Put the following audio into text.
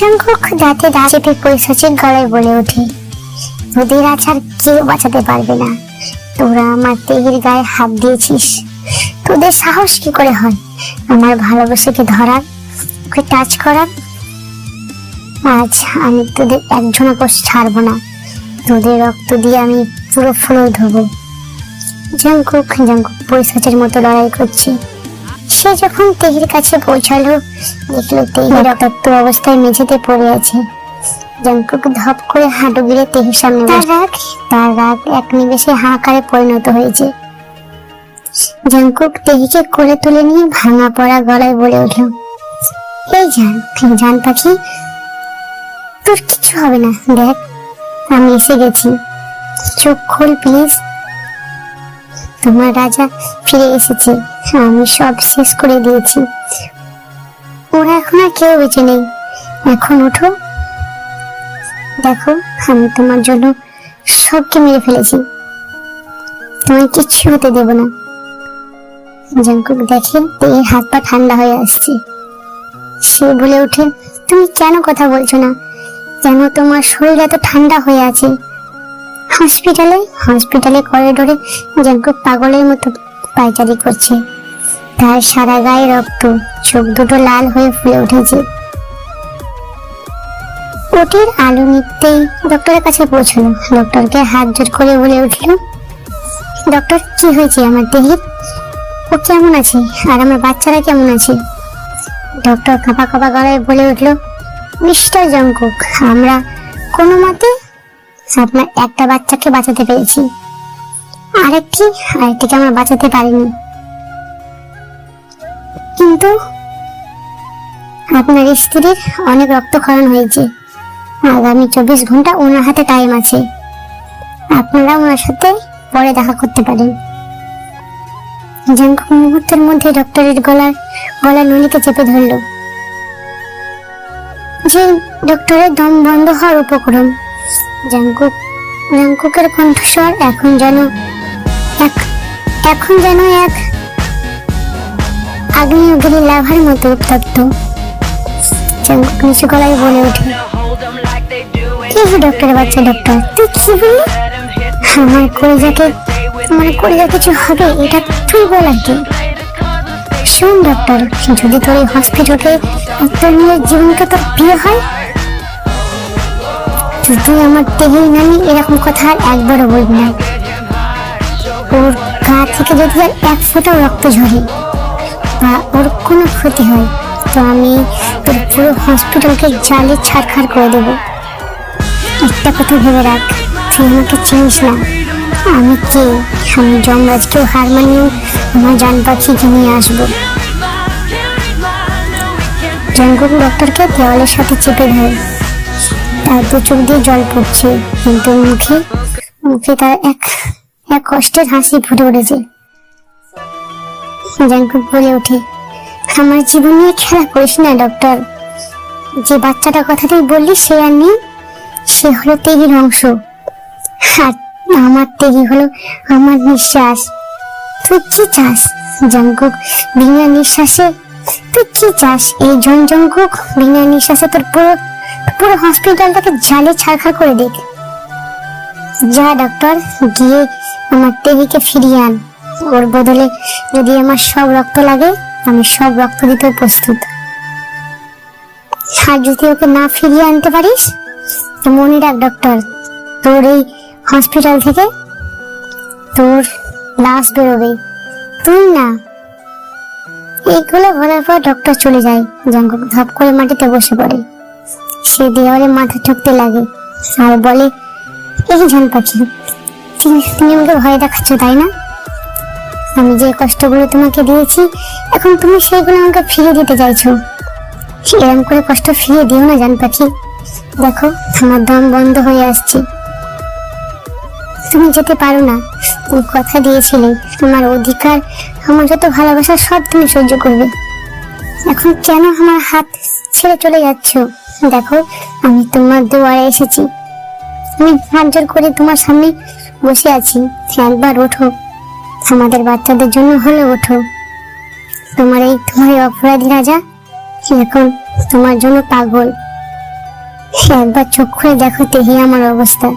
Jungkook দাঁতে দাঁত চেপে পৈশাচিক গলায় বলে ওঠে, তোদের আজ আর কেউ বাঁচাতে পারবে না। তোরা আমার তেহির গায়ে হাত দিয়েছিস, তোদের সাহস কি করে হয় আমার ভালোবাসাকে ধরার, ওকে টাচ করার? আজ আমি তোদের একজনা কোষ ছাড়বো না, তোদের রক্ত দিয়ে আমি পুরো ফ্লোর ধোবো। জঙ্কুক পৈশাচের মতো লড়াই করছে। সে যখন তেহির কাছে পৌঁছালো, দেখলো তেহি রক্তাক্ত অবস্থায় মেঝেতে পড়ে আছে। জঙ্কুক ধপ করে হাঁটু গিরে তেহির সামনে, তার রাগ এক নিমেষে হাহাকারে পরিণত হয়েছে। জঙ্কুক তেহিকে কোলে তুলে নিয়ে ভাঙা পড়া গলায় বলে উঠল, এই জান পাখি, তোর কিছু হবে না, দেখ আমি এসে গেছি, চোখ খোল প্লিজ। তোমার রাজা ফিরে এসেছে, আমি সব শেষ করে দিয়েছি, ওরা এখন আর কেউ বেঁচে নেই, এখন ওঠো। দেখো আমি তোমার জন্য সবকে মেরে ফেলেছি, তোমায় কিচ্ছু হতে দেব না। জঙ্কুক দেখে তেহির হাত পা ঠান্ডা হয়ে আসছে। সে বলে ওঠে, তুমি কেন কথা বলছো না? কেন তোমার শরীর এত ঠান্ডা হয়ে আছে? হসপিটালে করিডোরে জঙ্কুক পাগলের মতো পায়চারি করছে। তার সারা গায়ে রক্ত, চোখ দুটো লাল হয়ে ফুলে উঠেছে। ওটির আলো নিতেই ডক্টরের কাছে পৌঁছলো। ডক্টরকে হাত জোর করে বলে উঠল, ডক্টর কি হয়েছে আমার তেহির? ও কেমন আছে আর আমার বাচ্চারা কেমন আছে? ডক্টর কাঁপা কাঁপা গলায় বলে উঠল, মিস্টার জঙ্কুক, আমরা কোনো মতে আপনার একটা বাচ্চাকে বাঁচাতে পেরেছি, আরেকটিকে আমরা বাঁচাতে পারিনি, কিন্তু আপনার স্ত্রীর অনেক রক্তক্ষরণ হয়েছে। আগামী 24 ঘন্টা ওনার হাতে টাইম আছে, আপনারা ওনার সাথে পরে দেখা করতে পারেন। জঙ্কুক মুহূর্তের মধ্যে ডক্টরের গলা নলিকে চেপে ধরল। যে ডক্টরের দম বন্ধ হওয়ার উপক্রম। জঙ্কুকের কণ্ঠস্বর এখন যেন এক আগ্নেয়গিরি লাভার মতো উত্তপ্ত। জঙ্কুক নিচু গলায় বলে ওঠে, কি ডক্টরের বাচ্চা, ডক্টর তুই কি বললি? আমার কলিজা কিছু হবে এটা তুই বল আর কি? শোন ডক্টর, যদি তোর এই হসপিটালে তোর মেয়ের জীবনটা তোর প্রিয় হয়, তুই আমার তেহির নামে এরকম কথা আর একবারও বলবি না। ওর গা থেকে যদি আর এক ফোঁটাও রক্ত ঝরে বা ওর কোনো ক্ষতি হয়, তো আমি তোর পুরো হসপিটালকে জালে ছাড়খাড় করে দেবো। একটা কথা ভেবে রাখ, তুই আমাকে চিনিস না, আমি কে? আমি যমরাজকেও হার মানিয়ে আমার জান পাখিকে নিয়ে আসবো। জঙ্কুক ডক্টরকে দেওয়ালের সাথে চেপে ধরে। তার দু চোখ দিয়ে জল পড়ছে, কিন্তু মুখে তার এক কষ্টের হাসি ফুটে উঠেছে। জঙ্কুক বলে ওঠে, আমার জীবন নিয়ে খেলা করিস না ডক্টর। যে বাচ্চাটার কথা তুই বললি সে আর নেই, সে হলো তেহির অংশ, আর আমার তেহি হলো আমার নিঃশ্বাস। তুই কি চাস জঙ্কুক? বিনা নিঃশ্বাসে তুই কি চাস? এই জঙ্কুক বিনা নিঃশ্বাসে তোর পুরো হসপিটালটাকে জালে ছাড়খাড় করে দেখ। যা ডক্টর, গিয়ে আমার তেহিকে ফিরিয়ে আন। ওর বদলে যদি আমার সব রক্ত লাগে, আমি সব রক্ত দিতে প্রস্তুত। আর যদি ওকে না ফিরিয়ে আনতে পারিস, তো মনে রাখ ডক্টর, তোর এই হসপিটাল থেকে তোর লাশ বেরোবে, তুই না। এইগুলো বলার পর ডক্টর চলে যায়। জঙ্কুক ধপ করে মাটিতে বসে পড়ে। সে দেওয়ালে মাথা ঠুকতে লাগে আর বলে, এই জান পাখি, তুমি আমাকে ভয় দেখাচ্ছ তাই না? আমি যে কষ্টগুলো তোমাকে দিয়েছি, এখন তুমি সেইগুলো আমাকে ফিরিয়ে দিতে চাইছো। এরকম করে কষ্ট ফিরিয়ে দিও না জান পাখি। দেখো আমার দম বন্ধ হয়ে আসছে, তুমি যেতে পারো না। তুমি কথা দিয়েছিলে তোমার অধিকার, আমার যত ভালোবাসা সব তুমি সহ্য করবে। এখন কেন আমার হাত ছেড়ে চলে যাচ্ছ? দেখো আমি তোমার দুয়ারে এসেছি, আমি হাত জোর করে তোমার সামনে বসে আছি। একবার ওঠো, আমাদের বাচ্চাদের জন্য হলে ওঠো। তোমার এই অপরাধী রাজা এখন তোমার জন্য পাগল। একবার চোখ খুলে দেখো তেহি আমার অবস্থা।